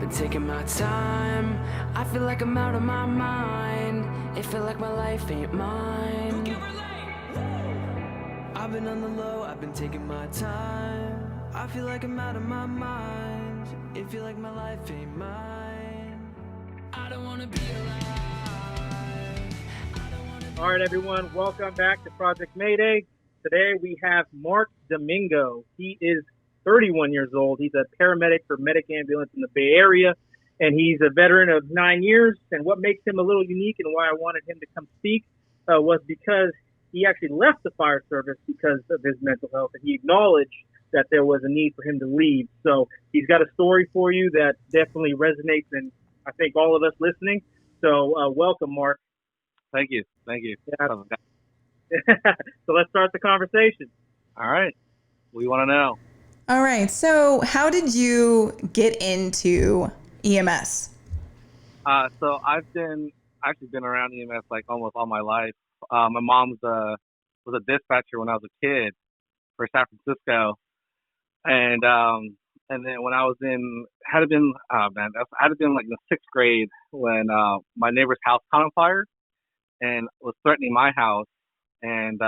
been taking my time. I feel like I'm out of my mind. It feel like my life ain't mine. I've been on the low, I've been taking my time. I feel like I'm out of my mind. It feel like my life ain't mine. I don't wanna be alive. All right, everyone, welcome back to Project Mayday. Today we have Marc Domingo. He is 31 years old. He's a paramedic for Medic Ambulance in the Bay Area, and he's a veteran of 9 years. And what makes him a little unique and why I wanted him to come speak was because he actually left the fire service because of his mental health, and he acknowledged that there was a need for him to leave. So he's got a story for you that definitely resonates, and I think all of us listening. So welcome, Marc. Thank you. Yeah. So let's start the conversation. All right. What do you want to know? All right. So how did you get into EMS? So I've actually been around EMS like almost all my life. My mom was a dispatcher when I was a kid for San Francisco, and then when I was had to been like in the sixth grade when my neighbor's house caught on fire and was threatening my house, and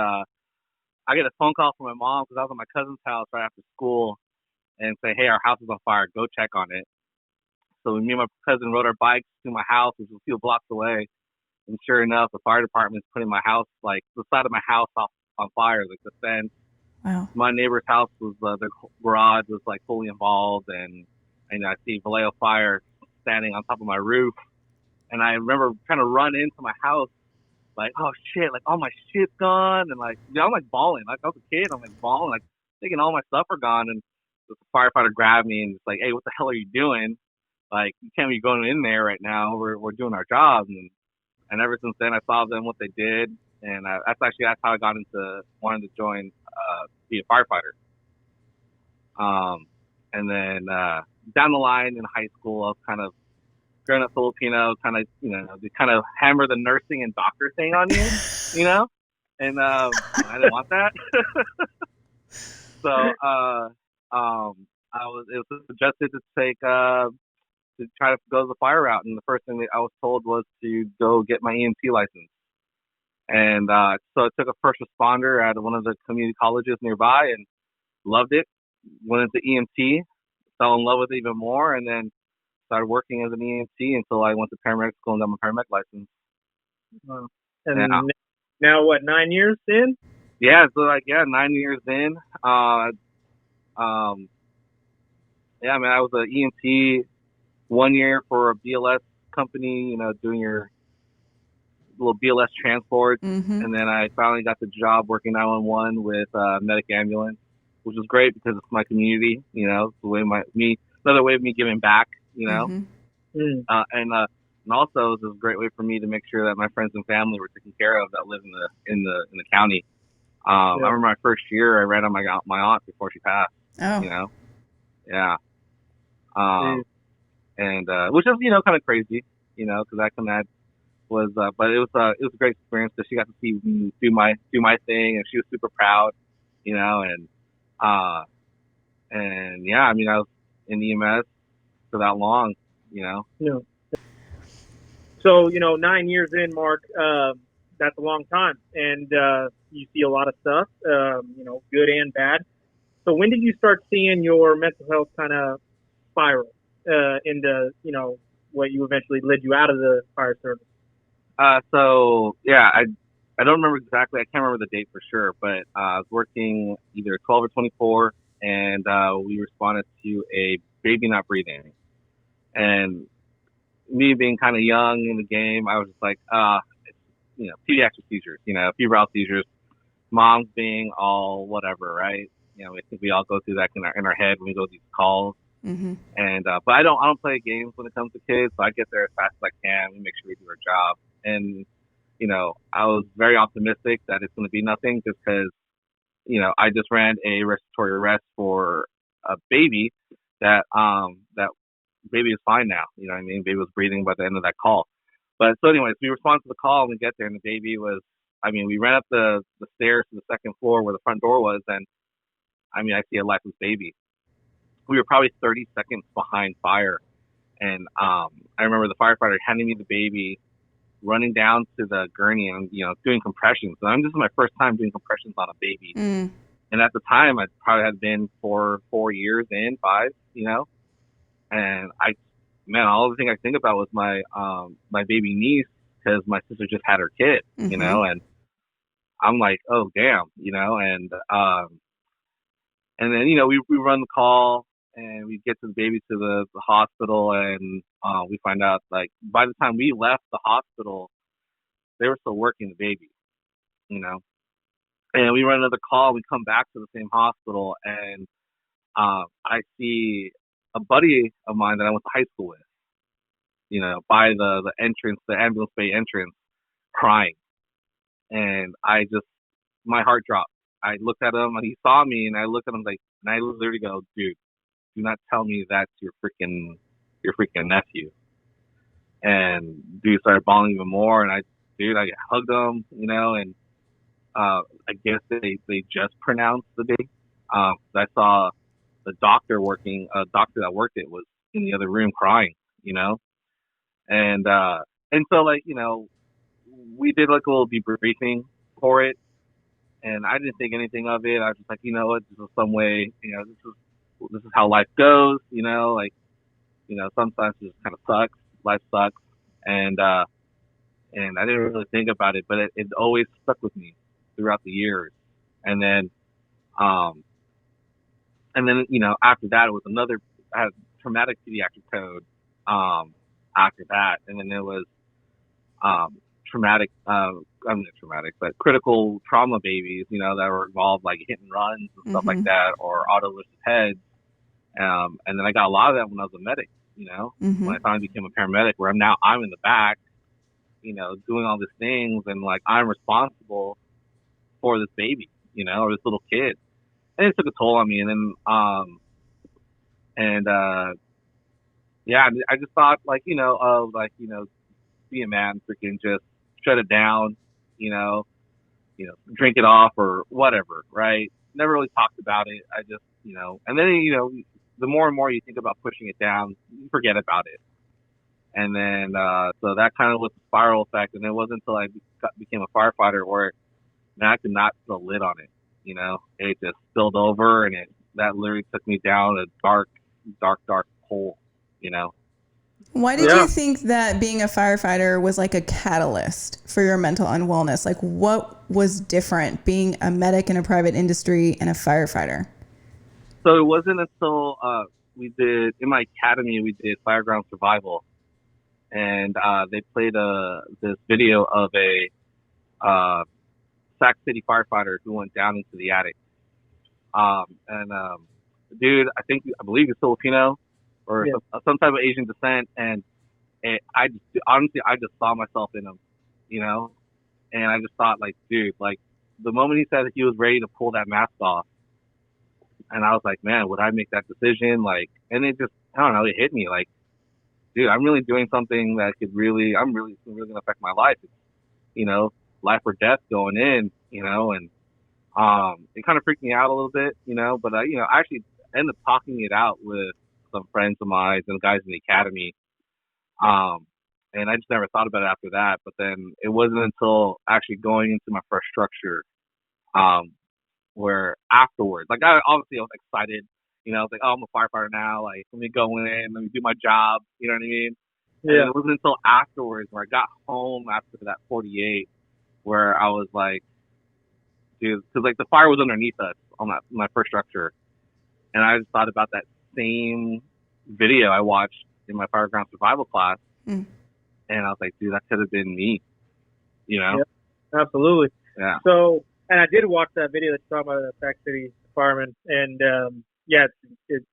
I get a phone call from my mom because I was at my cousin's house right after school, and say, hey, our house is on fire, go check on it. So me and my cousin rode our bikes to my house, which was a few blocks away. And sure enough, the fire department's putting my house, like the side of my house on fire, like the fence. Wow. My neighbor's house was, the garage was like fully involved, and I see Vallejo Fire standing on top of my roof. And I remember trying to run into my house, like, oh shit, like all my shit's gone. And like, I'm like bawling. Like I was a kid, I'm like bawling, like thinking all my stuff are gone. And the firefighter grabbed me and was like, hey, what the hell are you doing? Like, you can't be going in there right now. We're doing our job. And ever since then, I saw them, what they did. And that's how I got into wanting to join, be a firefighter. And then down the line in high school, I was kind of growing up Filipino, kind of, they kind of hammer the nursing and doctor thing on you, and I didn't want that. So it was suggested to take to try to go the fire route, and the first thing that I was told was to go get my EMT license. And so I took a first responder at one of the community colleges nearby and loved it. Went into EMT, fell in love with it even more, and then started working as an EMT until I went to paramedic school and got my paramedic license. And now what, 9 years in? Yeah, so 9 years in. I was an EMT 1 year for a BLS company, doing your little BLS transports. Mm-hmm. And then I finally got the job working 911 with Medic Ambulance, which was great because it's my community, it's the way another way of me giving back, Mm-hmm. And also it was a great way for me to make sure that my friends and family were taken care of that live in the county. I remember my first year I ran on my aunt before she passed. Oh. Yeah. And which is kind of crazy, because that was but it was a great experience because she got to see me do my thing, and she was super proud, and yeah, I was in EMS for that long, Yeah. So 9 years in, Marc, that's a long time, and you see a lot of stuff, good and bad. So when did you start seeing your mental health kind of spiral into what you eventually led you out of the fire service? So yeah, I don't remember exactly. I can't remember the date for sure, but I was working either 12 or 24, and we responded to a baby not breathing. And me being kind of young in the game, I was just like, pediatric seizures, febrile seizures, moms being all whatever, right? I think we all go through that in our head when we go to these calls. Mm-hmm. And but I don't play games when it comes to kids, so I get there as fast as I can. We make sure we do our job, and I was very optimistic that it's going to be nothing, just because I just ran a respiratory arrest for a baby that baby is fine now. Baby was breathing by the end of that call. But so anyways, we respond to the call and we get there, and the baby was. We ran up the stairs to the second floor where the front door was, and I see a lifeless baby. We were probably 30 seconds behind fire, And I remember the firefighter handing me the baby, running down to the gurney and, doing compressions. So this is my first time doing compressions on a baby. Mm. And at the time, I probably had been 4 years in, 5, and all the thing I think about was my baby niece, because my sister just had her kid, Mm-hmm. and I'm like, oh damn, and then we run the call and we get to the baby to the hospital, and we find out, like, by the time we left the hospital, they were still working the baby, and we run another call. We come back to the same hospital, and I see a buddy of mine that I went to high school with, by the entrance, the ambulance bay entrance, crying. And my heart dropped. I looked at him and he saw me, and I looked at him and I literally go, dude, do not tell me that's your freaking nephew. And dude started bawling even more, and I hugged him, and I guess they just pronounced the baby. I saw the doctor that worked it was in the other room crying, and so, like, we did like a little debriefing for it, and I didn't think anything of it. I was just like, what, this is some way, this is how life goes, sometimes it just kind of sucks. Life sucks, and I didn't really think about it, but it always stuck with me throughout the years. And then after that, it was I had traumatic pediatric code after that, and then it was but critical trauma babies, that were involved, like hit and runs and stuff like that, or auto lifted heads. And then I got a lot of that when I was a medic, when I finally became a paramedic, where I'm in the back, doing all these things, and like I'm responsible for this baby, or this little kid. And it took a toll on me. And then, I just thought, be a man, freaking just shut it down, drink it off or whatever, right? Never really talked about it. I just, and then, the more and more you think about pushing it down, you forget about it. And then, so that kind of was the spiral effect. And it wasn't until I became a firefighter where I could not put a lid on it. It just spilled over, and that literally took me down a dark hole, Why did you think that being a firefighter was like a catalyst for your mental unwellness? Like, what was different being a medic in a private industry and a firefighter? So it wasn't until in my academy, we did fireground survival, and they played this video of a Sac City firefighter who went down into the attic. Dude, I believe he's Filipino or some type of Asian descent, and I just saw myself in him, and I just thought, like, dude, like, the moment he said that he was ready to pull that mask off, and I was like, man, would I make that decision? Like, and it just, I don't know, it hit me, like, dude, I'm really doing something that I'm really going to affect my life. It's, life or death going in, and it kind of freaked me out a little bit, but I actually ended up talking it out with some friends of mine and guys in the academy, and I just never thought about it after that. But then it wasn't until actually going into my first structure, where afterwards, like, I was excited, I was like, oh, I'm a firefighter now, like, let me go in, let me do my job, you know what I mean? Yeah. And it wasn't until afterwards, where I got home after that 48, where I was like, dude, because, like, the fire was underneath us on my first structure, and I just thought about that same video I watched in my fireground survival class, and I was like, dude, that could have been me, Yeah, absolutely. Yeah. So, and I did watch that video that you talked about the Sac City fireman, and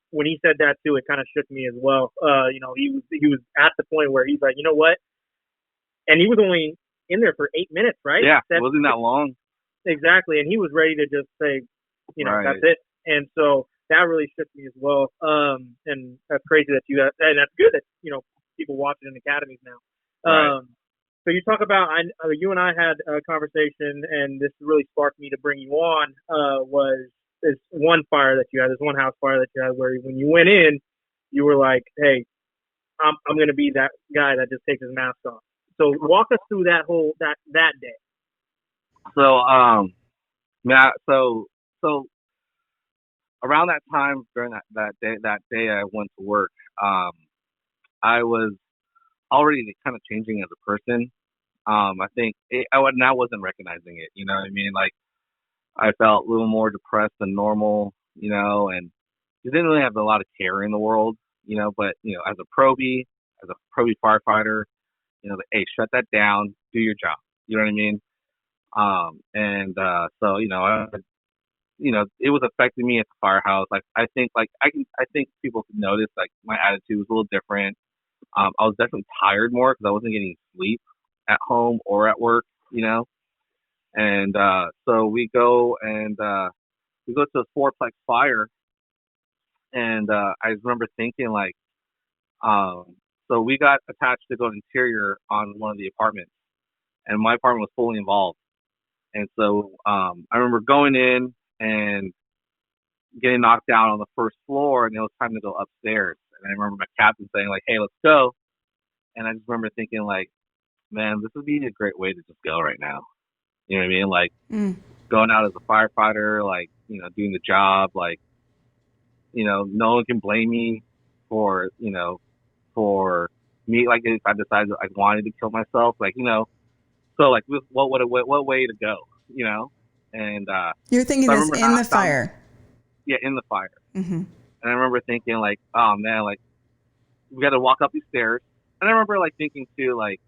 when he said that too, it kind of shook me as well. He was at the point where he's like, you know what? And he was only in there for 8 minutes, right? Yeah, it wasn't that long. Exactly, and he was ready to just say, right. That's it. And so that really shook me as well. And that's crazy that and that's good that people watch it in academies now. Right. So you talk about, you and I had a conversation, and this really sparked me to bring you on. Was this one fire that you had, this one house fire that you had, where when you went in, you were like, hey, I'm going to be that guy that just takes his mask off. So walk us through that day. So so around that time during that day I went to work, I was already kind of changing as a person. I think I wasn't recognizing it. You know what I mean? Like I felt a little more depressed than normal. You know, and you didn't really have a lot of care in the world. You know, but as a probie firefighter, hey, shut that down, do your job. You know what I mean? So it was affecting me at the firehouse. Like I think people could notice like my attitude was a little different. I was definitely tired more because I wasn't getting sleep at home or at work. And so we go to a fourplex fire, and I remember thinking like, so we got attached to go interior on one of the apartments, and my apartment was fully involved. And so I remember going in and getting knocked down on the first floor, and it was time to go upstairs. And I remember my captain saying like, "Hey, let's go." And I just remember thinking like, man, this would be a great way to just go right now. You know what I mean? Like going out as a firefighter, like, doing the job, like, no one can blame me for me, like if I decided I wanted to kill myself, like, so like what way to go, And you're thinking so this in the fire. Yeah, in the fire. Mm-hmm. And I remember thinking like, oh man, like we got to walk up these stairs. And I remember like thinking too, like,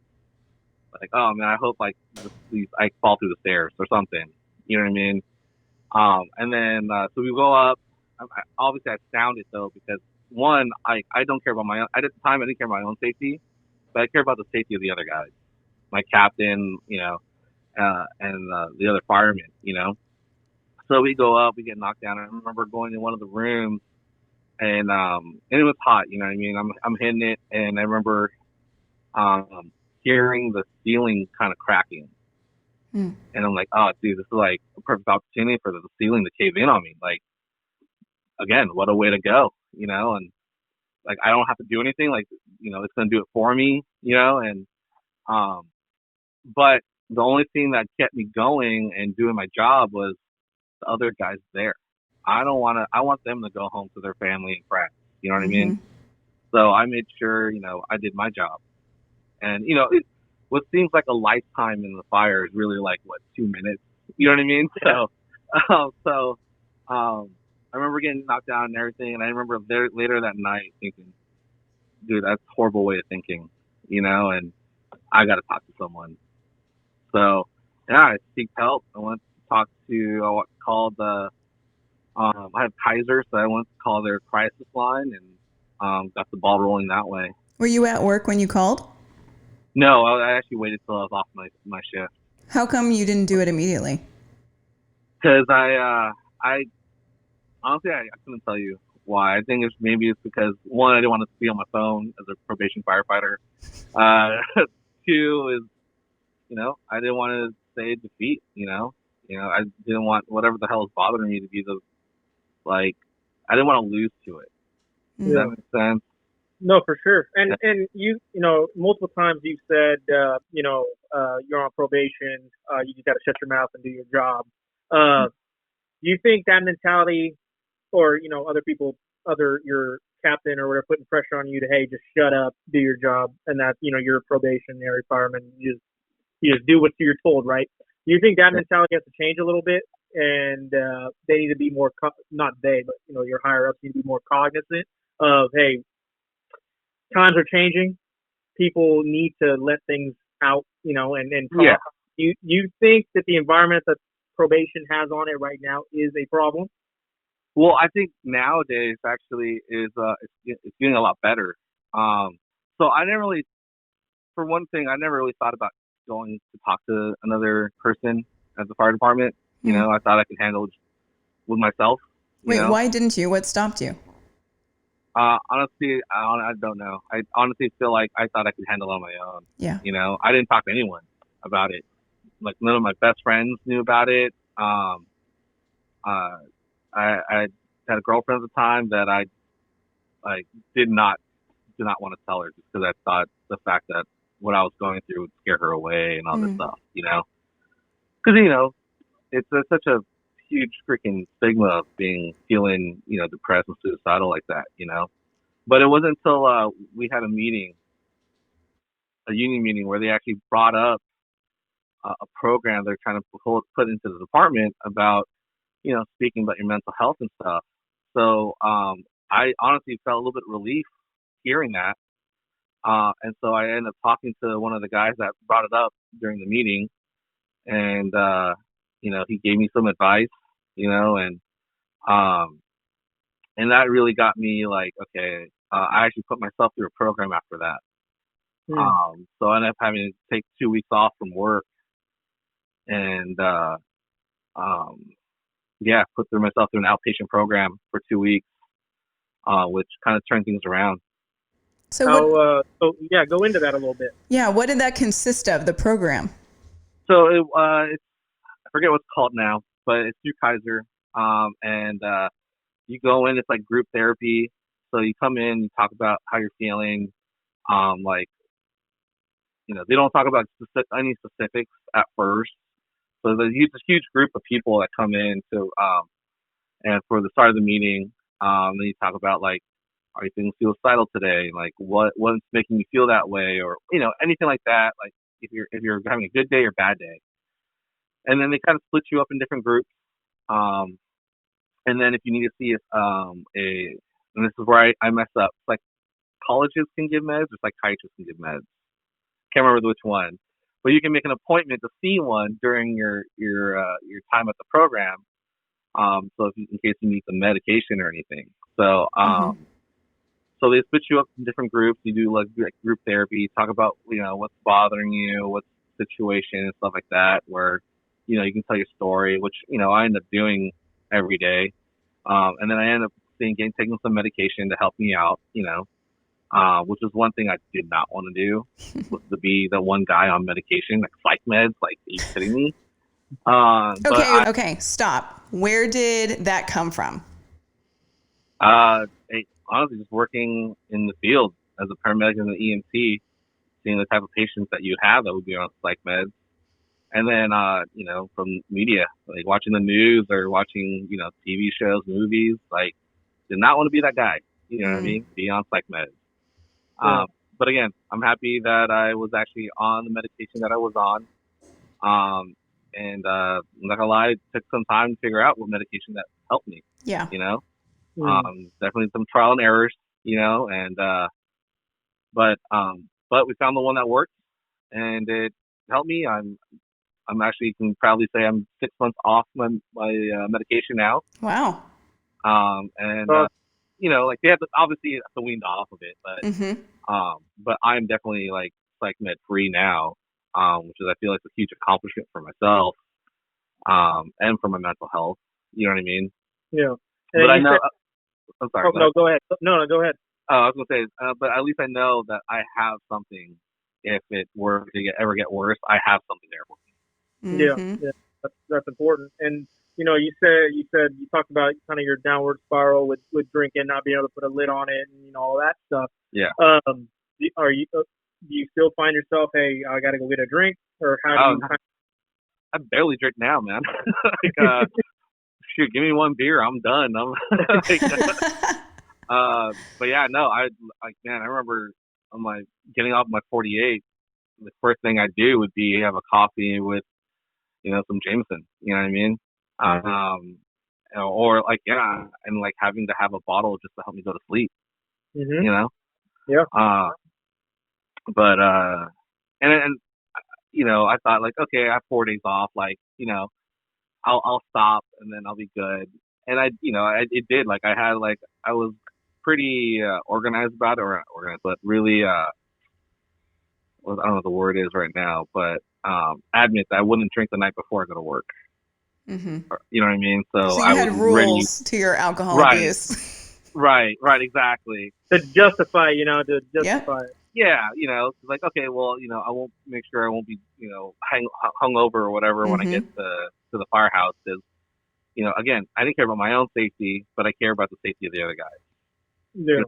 oh man, I hope like I fall through the stairs or something. You know what I mean? And then so we go up. Obviously, I sounded though because one, I don't care about my own. At the time, I didn't care about my own safety, but I care about the safety of the other guys, my captain, and the other firemen. So we go up, we get knocked down. I remember going in one of the rooms, and it was hot. You know what I mean? I'm hitting it, and I remember hearing the ceiling kind of cracking. And I'm like, oh, dude, this is like a perfect opportunity for the ceiling to cave in on me. Like, again, what a way to go, and like, I don't have to do anything. Like, it's going to do it for me, and, but the only thing that kept me going and doing my job was the other guys there. I want them to go home to their family and friends. You know what I mean? So I made sure, I did my job. And, what seems like a lifetime in the fire is really like, 2 minutes? You know what I mean? Yeah. So I remember getting knocked down and everything. And I remember later that night thinking, dude, that's a horrible way of thinking, and I got to talk to someone. So, yeah, I seeked help. I went to talk to, I have Kaiser, so I went to call their crisis line and got the ball rolling that way. Were you at work when you called? No, I actually waited till I was off my shift. How come you didn't do it immediately? Because I honestly, I couldn't tell you why. I think maybe it's because, one, I didn't want to be on my phone as a probation firefighter. Two is, I didn't want to say defeat, I didn't want whatever the hell is bothering me to be I didn't want to lose to it. Does that make sense? No, for sure. And you multiple times you've said, you're on probation. You just got to shut your mouth and do your job. Do you think that mentality, or your captain or whatever, putting pressure on you to, hey, just shut up, do your job, and that you're a probationary fireman, you just do what you're told, right? Do you think that mentality has to change a little bit, and they need to be more not they, but your higher ups need to be more cognizant of, hey, times are changing. People need to let things out, and talk. Yeah. You think that the environment that probation has on it right now is a problem? Well, I think nowadays actually is it's getting a lot better. So I never really, for one thing, I never really thought about going to talk to another person at the fire department. I thought I could handle it with myself. Wait, why didn't you? What stopped you? Honestly, I don't know. I honestly feel like I thought I could handle it on my own. Yeah. I didn't talk to anyone about it. Like, none of my best friends knew about it. I had a girlfriend at the time that I did not did not want to tell her just because I thought the fact that what I was going through would scare her away and all this stuff, because it's such a huge freaking stigma of feeling depressed and suicidal like that, But it wasn't until we had a union meeting, where they actually brought up a program they're trying to put into the department about speaking about your mental health and stuff. So I honestly felt a little bit of relief hearing that. And so I ended up talking to one of the guys that brought it up during the meeting, and he gave me some advice, and that really got me like, okay, I actually put myself through a program after that. So I ended up having to take 2 weeks off from work, and put myself through an outpatient program for 2 weeks, which kind of turned things around. So go into that a little bit. Yeah, what did that consist of, the program? So it's, I forget what it's called now, but it's through Kaiser, and you go in. It's like group therapy. So you come in, you talk about how you're feeling, they don't talk about any specifics at first. So there's a huge group of people that come in to, and for the start of the meeting, then you talk about like, are you feeling suicidal today? Like what's making you feel that way, or anything like that. Like if you're having a good day or bad day, and then they kind of split you up in different groups. And then if you need to see and this is where I mess up. It's like colleges can give meds, or psychiatrists can give meds. Can't remember which one, but you can make an appointment to see one during your time at the program. So in case you need some medication or anything. So so they split you up in different groups. You do like group therapy, talk about what's bothering you, what's the situation and stuff like that. Where you can tell your story, which I end up doing every day. And then I end up taking some medication to help me out. Which is one thing I did not want to do, was to be the one guy on medication, like psych meds. Like, are you kidding me? Okay, stop. Where did that come from? Honestly, just working in the field as a paramedic and an EMT, seeing the type of patients that you have that would be on psych meds. And then, from media, like watching the news or watching, TV shows, movies, like, did not want to be that guy. You know what I mean? Be on psych meds. But again, I'm happy that I was actually on the medication that I was on. And I'm not gonna lie, it took some time to figure out what medication that helped me. Yeah. Definitely some trial and errors, and but we found the one that worked, and it helped me. I'm actually can proudly say I'm 6 months off my medication now. Wow. Like they have to obviously wean off of it, but I'm definitely like psych med free now, which is I feel like a huge accomplishment for myself, and for my mental health. You know what I mean? Yeah. But I know. I'm sorry. No, go ahead. No, go ahead. I was gonna say, but at least I know that I have something. If it were to ever get worse, I have something there for me. Yeah, that's important. And you talked about kind of your downward spiral with drinking, not being able to put a lid on it, and all that stuff. Yeah. Do you still find yourself, hey, I got to go get a drink, or how do you? I barely drink now, man. Shoot, give me one beer, I'm done. But yeah, no, I remember I'm getting off my 48. The first thing I do would be have a coffee with, some Jameson. You know what I mean? Or and having to have a bottle just to help me go to sleep. Yeah. But I thought okay, I have 4 days off. I'll stop and then I'll be good. And it did. I was pretty organized about it, or not organized, but really I don't know what the word is right now, but admit that I wouldn't drink the night before I go to work. Or, you know what I mean? So you had rules to your alcohol abuse. Right, exactly. To justify it. Yeah, okay, well, I won't make sure I won't be, hungover or whatever when I get to the firehouse, because, again, I didn't care about my own safety, but I care about the safety of the other guys. Yeah.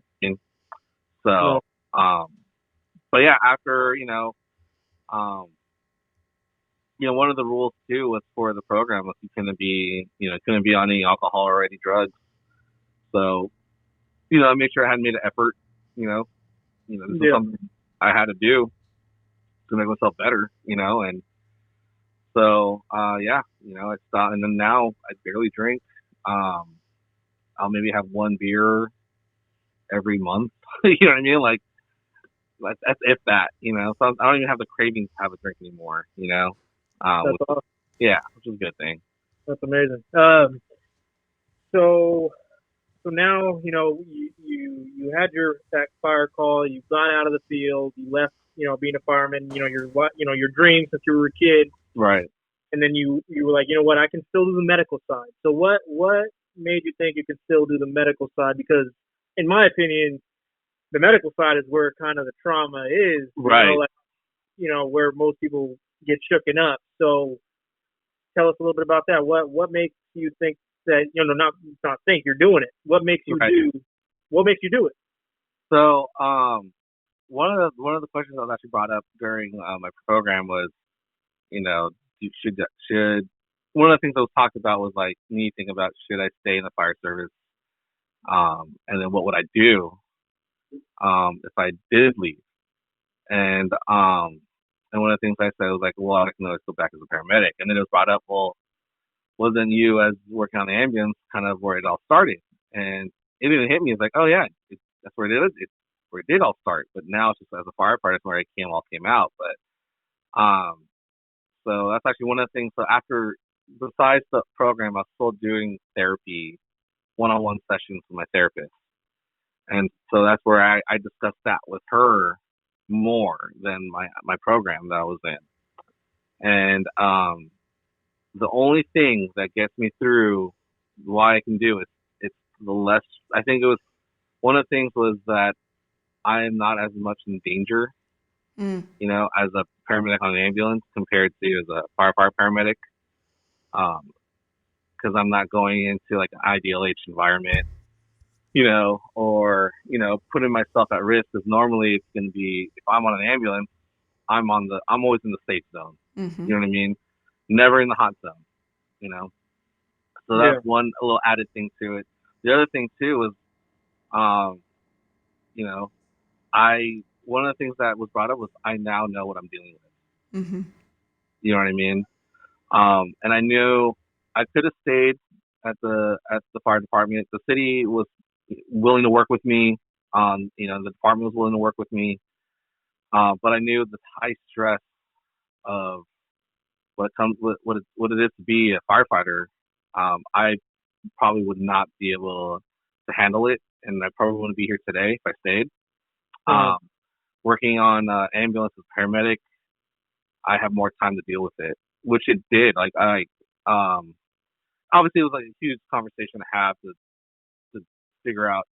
So, But yeah, after um, one of the rules too was for the program was you couldn't be on any alcohol or any drugs. So I made sure I had made an effort. This is something I had to do to make myself better. And so I stopped, and then now I barely drink. I'll maybe have one beer every month. You know what I mean? Like that's if that. So I don't even have the cravings to have a drink anymore. That's awesome. Which is a good thing. That's amazing. So now you had that fire call. You got out of the field. You left being a fireman. Your dream since you were a kid. Right. And then you were like, you know what, I can still do the medical side. So what made you think you could still do the medical side? Because in my opinion, the medical side is where kind of the trauma is. Right. Where most people get shooken up. So tell us a little bit about that. What makes you think that not think you're doing it? What makes you do it? So one of the questions that was actually brought up during my program was, you should one of the things that was talked about was like me thinking about should I stay in the fire service, and then what would I do if I did leave, and one of the things I said was like, well, I can always go back as a paramedic, and then it was brought up, well, wasn't you as working on the ambulance kind of where it all started? And it didn't hit me. It's like, oh yeah, that's where it is. It's where it did all start. But now it's just as a firefighter, it's where it all came out. But so that's actually one of the things. So besides the program, I was still doing therapy, one-on-one sessions with my therapist, and so that's where I discussed that with her more than my program that I was in, and the only thing that gets me through why I can do it, it's the less. I think it was one of the things was that I am not as much in danger, as a paramedic on an ambulance compared to as a firefighter paramedic, because I'm not going into like an IDLH environment, or putting myself at risk. Because normally it's going to be if I'm on an ambulance, I'm always in the safe zone. Mm-hmm. You know what I mean? Never in the hot zone. So that's one a little added thing to it. The other thing too was, one of the things that was brought up was I now know what I'm dealing with. Mm-hmm. You know what I mean? And I knew I could have stayed at the fire department. The city was willing to work with me. The department was willing to work with me. But I knew the high stress of what it is to be a firefighter. I probably would not be able to handle it, and I probably wouldn't be here today if I stayed. Working on ambulance as paramedic, I have more time to deal with it, which it did. Like obviously it was like a huge conversation to have to figure out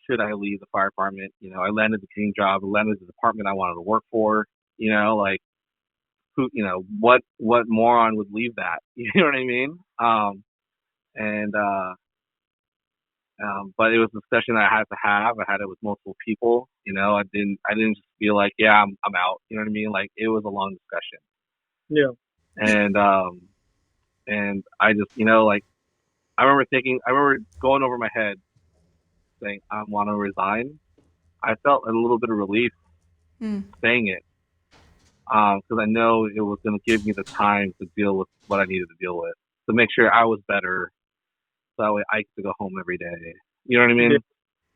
should I leave the fire department. I landed the dream job, I landed the department I wanted to work for. Like who, what moron would leave that? You know what I mean? But it was a discussion I had to have. I had it with multiple people. I didn't just feel like, yeah, I'm out. You know what I mean? Like it was a long discussion. Yeah. And I just, like I remember going over my head saying I want to resign. I felt a little bit of relief saying it. Because I know it was going to give me the time to deal with what I needed to deal with, to make sure I was better, so that way I could go home every day. You know what I mean?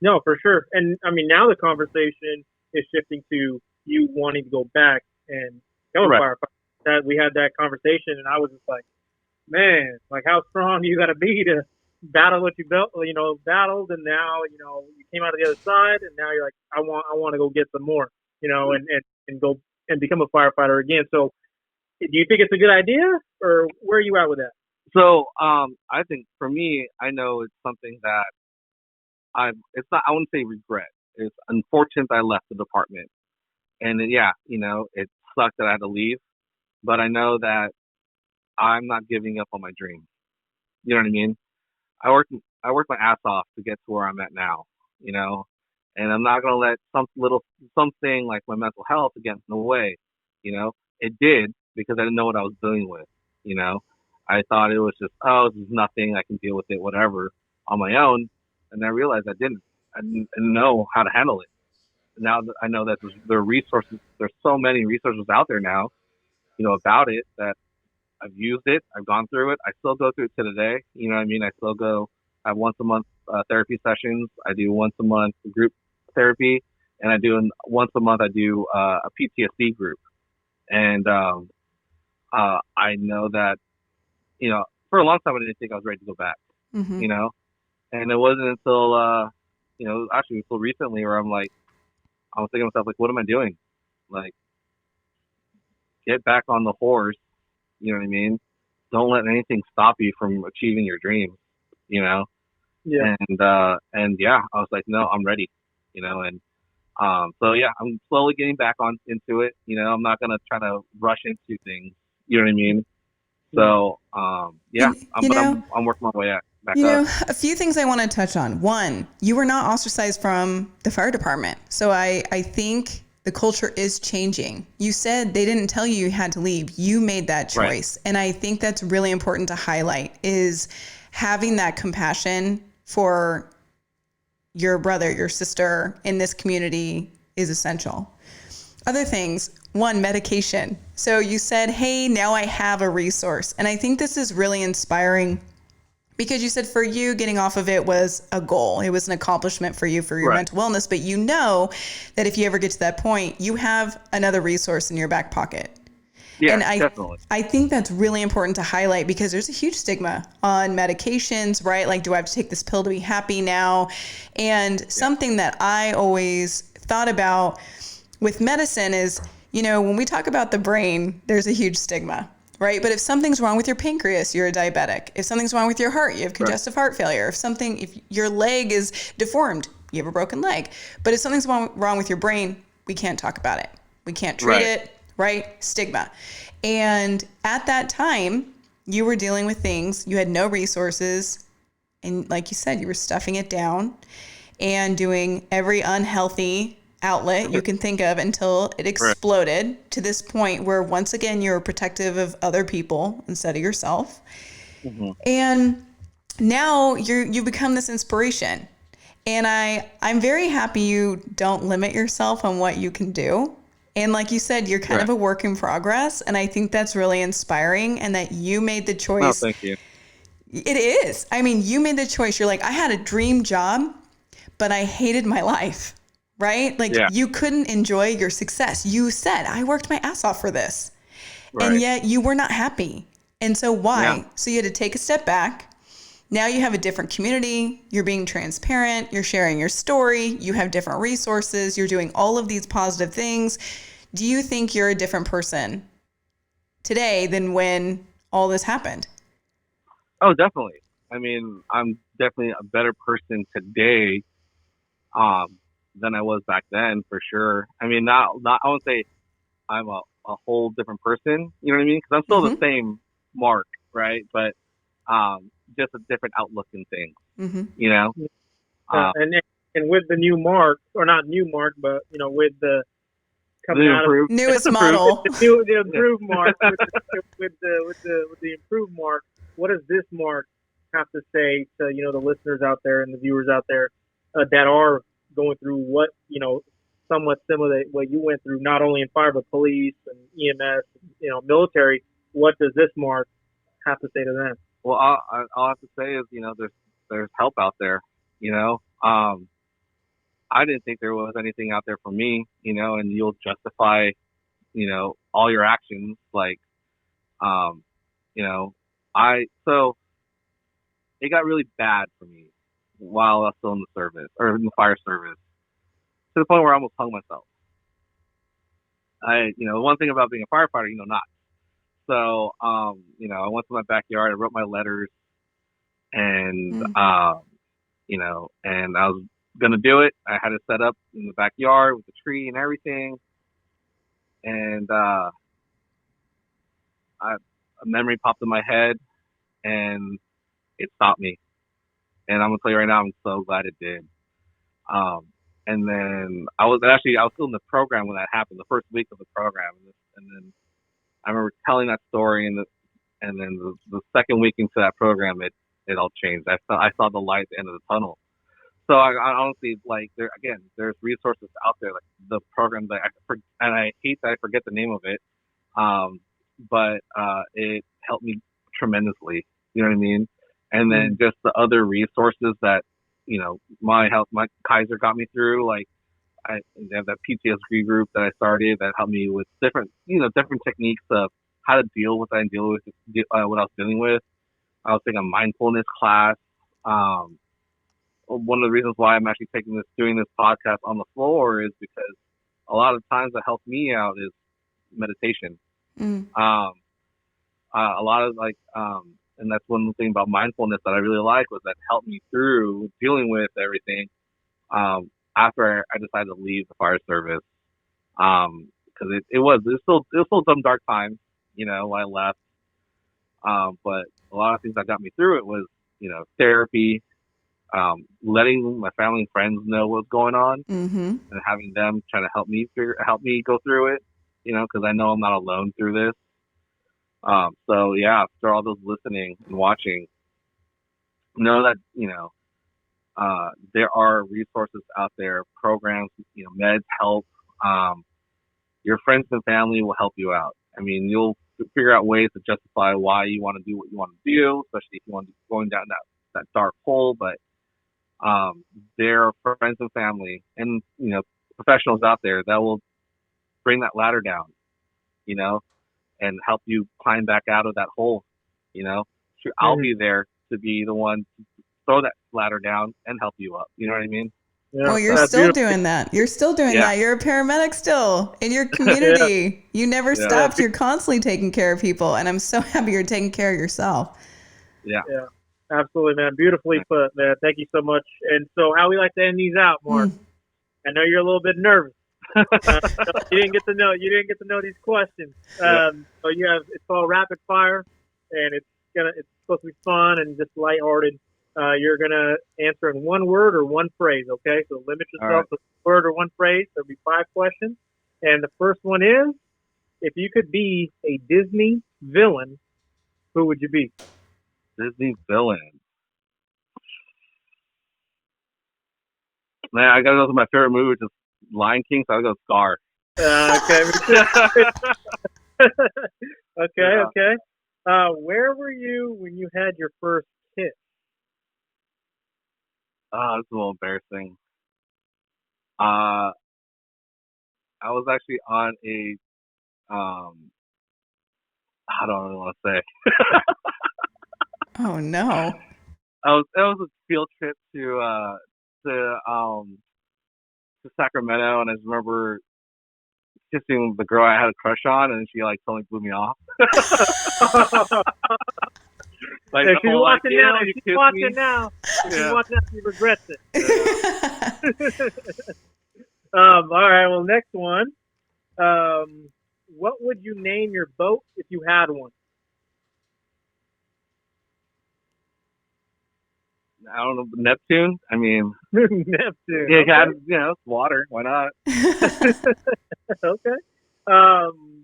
No, for sure. And I mean, now the conversation is shifting to you wanting to go back and go firefighter. That we had that conversation, and I was just like, man, like how strong you got to be to battle what you battled, and now you came out of the other side, and now you're like, I want to go get some more, and go and become a firefighter again. So do you think it's a good idea, or where are you at with that? So I think for me, I know it's something that I wouldn't say regret. It's unfortunate I left the department, and it sucked that I had to leave, but I know that I'm not giving up on my dream. You know what I mean? I worked my ass off to get to where I'm at now, and I'm not gonna let something like my mental health get in the way. You know, it did because I didn't know what I was dealing with. You know, I thought it was just, oh, this is nothing. I can deal with it, whatever, on my own. And I realized I didn't. I didn't know how to handle it. Now that I know that there are resources, there's so many resources out there now, about it, that I've used it. I've gone through it. I still go through it to today. You know what I mean? I still go. I have once a month therapy sessions. I do once a month group therapy, and once a month I do a PTSD group. And I know that for a long time I didn't think I was ready to go back. Mm-hmm. And it wasn't until actually until recently where I was thinking to myself, like, what am I doing? Like, get back on the horse. You know what I mean? Don't let anything stop you from achieving your dreams. Yeah. And yeah, I was like, no, I'm ready. And so yeah, I'm slowly getting back into it. I'm not gonna try to rush into things. You know what I mean? So yeah, I'm working my way back up. A few things I want to touch on. One, you were not ostracized from the fire department, so I think the culture is changing. You said they didn't tell you had to leave. You made that choice. Right. And I think that's really important to highlight, is having that compassion for your brother, your sister in this community is essential. Other things, one, medication. So you said, hey, now I have a resource. And I think this is really inspiring, because you said for you, getting off of it was a goal. It was an accomplishment for you, for your mental wellness. But you know that if you ever get to that point, you have another resource in your back pocket. Yeah, and definitely. I think that's really important to highlight, because there's a huge stigma on medications, right? Like, do I have to take this pill to be happy now? And something that I always thought about with medicine is, when we talk about the brain, there's a huge stigma. Right. But if something's wrong with your pancreas, you're a diabetic. If something's wrong with your heart, you have congestive heart failure. If your leg is deformed, you have a broken leg. But if something's wrong with your brain, we can't talk about it. We can't treat it. Right. Stigma. And at that time, you were dealing with things. You had no resources. And like you said, you were stuffing it down and doing every unhealthy outlet you can think of until it exploded to this point where, once again, you're protective of other people instead of yourself. Mm-hmm. And now you've become this inspiration. And I'm very happy you don't limit yourself on what you can do. And like you said, you're kind of a work in progress. And I think that's really inspiring, and that you made the choice. Oh, thank you. It is. I mean, you made the choice. You're like, I had a dream job, but I hated my life. Right? Like, you couldn't enjoy your success. You said, I worked my ass off for this. Right. And yet you were not happy. And so why? Yeah. So you had to take a step back. Now you have a different community. You're being transparent. You're sharing your story. You have different resources. You're doing all of these positive things. Do you think you're a different person today than when all this happened? Oh, definitely. I mean, I'm definitely a better person today than I was back then, for sure. I mean, not I won't say I'm a whole different person, you know what I mean? Because I'm still the same Marc, right? But just a different outlook in things, and with the new Marc, or not new Marc, but with the coming out of newest model, the improved Marc, with the improved Marc, what does this Marc have to say to the listeners out there and the viewers out there that are going through what somewhat similar to what you went through, not only in fire but police and EMS, military? What does this Marc have to say to them? Well, all I have to say is there's help out there. I didn't think there was anything out there for me, and you'll justify all your actions, like so it got really bad for me while I was still in the service, or in the fire service, to the point where I almost hung myself. One thing about being a firefighter, not. So, I went to my backyard, I wrote my letters, and, and I was going to do it. I had it set up in the backyard with the tree and everything. And, a memory popped in my head, and it stopped me. And I'm going to tell you right now, I'm so glad it did. And then I was still in the program when that happened, the first week of the program, and then I remember telling that story, and then the second week into that program, it all changed. I saw the light at the end of the tunnel. So I honestly, like, there's resources out there, like the program that and I hate that I forget the name of it, but it helped me tremendously. You know what I mean? And then just the other resources that, my Kaiser got me through, like they have that PTSD group that I started that helped me with different techniques of how to deal with what I was dealing with. I was taking a mindfulness class. One of the reasons why I'm actually doing this podcast on the floor is because a lot of times that helps me out is meditation. A lot of and that's one thing about mindfulness that I really like, was that helped me through dealing with everything. After I decided to leave the fire service, because it was still some dark times, when I left. But a lot of things that got me through it was, therapy, letting my family and friends know what's going on, and having them try to help me go through it, because I know I'm not alone through this. So yeah, for all those listening and watching, know that, there are resources out there, programs, meds help. Your friends and family will help you out. I mean, you'll figure out ways to justify why you want to do what you want to do, especially if you want to be going down that dark hole. But there are friends and family and, professionals out there that will bring that ladder down, and help you climb back out of that hole. I'll be there to be the one to throw that ladder down and help you up. You know what I mean? Yeah, well, you're still doing that. You're still doing that. You're a paramedic still in your community. You never stopped. You're constantly taking care of people. And I'm so happy you're taking care of yourself. Yeah. Absolutely, man. Beautifully put, man. Thank you so much. And so how we like to end these out, Marc? I know you're a little bit nervous. You didn't get to know these questions. So it's called rapid fire, and it's supposed to be fun and just lighthearted. You're gonna answer in one word or one phrase, okay? So limit yourself to one word or one phrase. There'll be 5 questions, and the first one is: if you could be a Disney villain, who would you be? Disney villain. Man, I gotta go with my favorite movie, which is Lion King. So I'll go Scar. Okay. Where were you when you had your first kiss? It's a little embarrassing. I was actually on a I don't really want to say. Oh no! It was a field trip to Sacramento, and I just remember kissing the girl I had a crush on, and she totally blew me off. She's watching now. She's watching now. She regrets it. All right. Well, next one. What would you name your boat if you had one? I don't know, Neptune. I mean, Neptune. Yeah, it's water. Why not? Okay.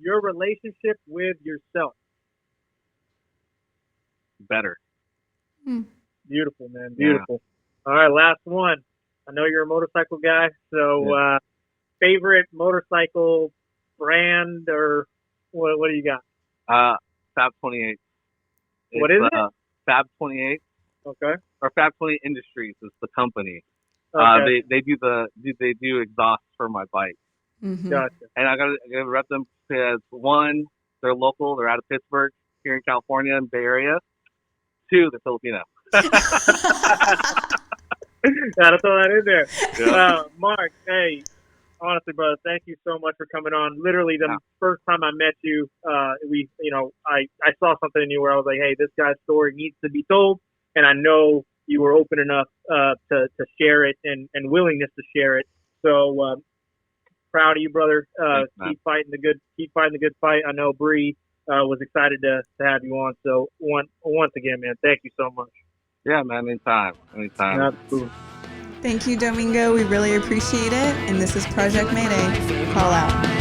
Your relationship with yourself. Better. Beautiful, man. Beautiful. Yeah. All right, last one. I know you're a motorcycle guy, so favorite motorcycle brand, or what do you got? Fab 28. What is it? Fab 28. Okay. Or Fab 28 Industries is the company. Okay. They do exhaust for my bike. Gotcha. And I gotta rep them because 1, they're local. They're out of Pittsburgh, here in California, and Bay Area. 2, they're Filipino. Gotta throw that in there. Yeah. Marc, hey, honestly, brother, thank you so much for coming on. Literally, the first time I met you, I saw something in you where I was like, hey, this guy's story needs to be told, and I know you were open enough to share it and willingness to share it. So proud of you, brother. Thanks, keep fighting the good fight. I know Bree was excited to have you on. So once again, man, thank you so much. Yeah, man, anytime. Absolutely. Thank you, Domingo. We really appreciate it. And this is Project Mayday. Call out.